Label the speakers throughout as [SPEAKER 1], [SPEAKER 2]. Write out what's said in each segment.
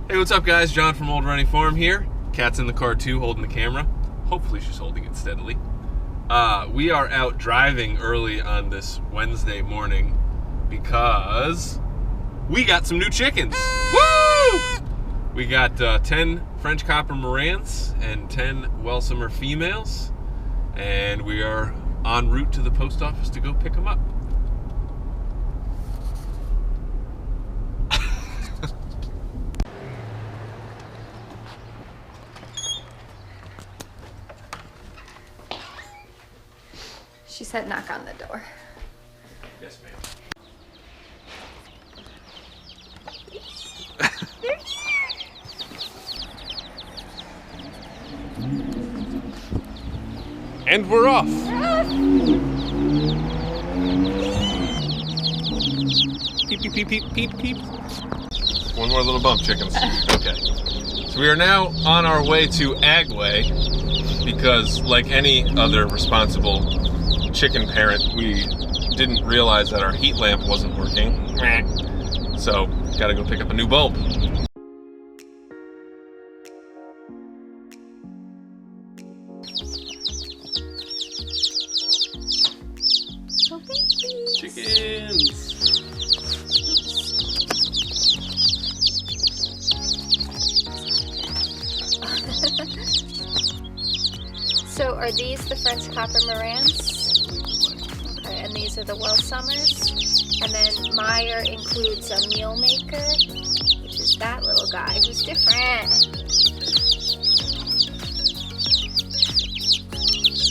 [SPEAKER 1] Hey, what's up guys? John from Old Running Farm here. Kat's in the car too, holding the camera. Hopefully she's holding it steadily. We are out driving early on this Wednesday morning because we got some new chickens. Woo! We got 10 French Copper Marans and 10 Welsummer females, and we are en route to the post office to go pick them up.
[SPEAKER 2] She said knock on the door.
[SPEAKER 1] Yes, ma'am. And we're off. Peep, peep, peep, peep, peep, peep. One more little bump, chickens. Okay. So we are now on our way to Agway because, like any other responsible chicken parent, we didn't realize that our heat lamp wasn't working. So, gotta go pick up a new bulb. Chickens!
[SPEAKER 2] So are these the French Copper Marans? Okay, and these are the Welsummers. And then Meyer includes a meal maker, which is that little guy who's different.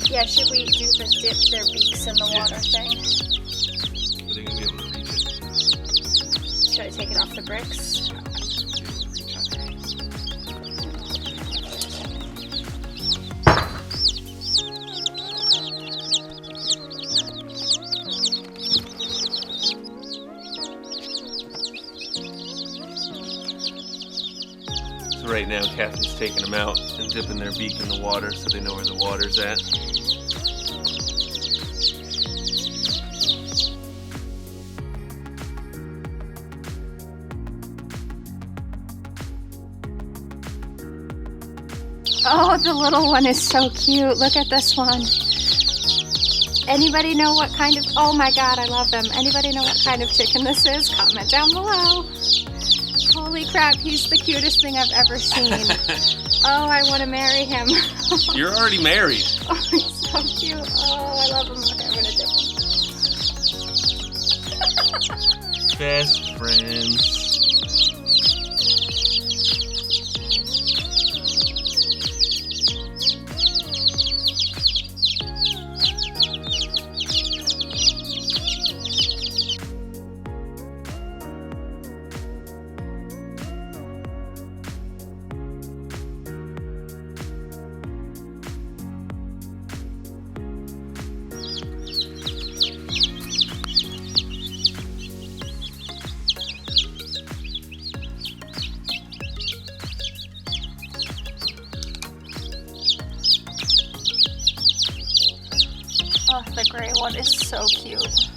[SPEAKER 2] Yeah, should we do the dip their beaks in the water thing?
[SPEAKER 1] Are they gonna be able to reach it?
[SPEAKER 2] Should I take it off the bricks?
[SPEAKER 1] So right now, Kathy's taking them out and dipping their beak in the water so they know where the water's at.
[SPEAKER 2] Oh, the little one is so cute. Look at this one. Anybody know what kind of, oh my god, I love them. Anybody know what kind of chicken this is? Comment down below. Holy crap, he's the cutest thing I've ever seen. Oh, I want to marry him.
[SPEAKER 1] You're already married.
[SPEAKER 2] Oh, he's so cute. Oh, I love him. Okay, I'm going to dip him.
[SPEAKER 1] Best friends.
[SPEAKER 2] Oh, the gray one is so cute.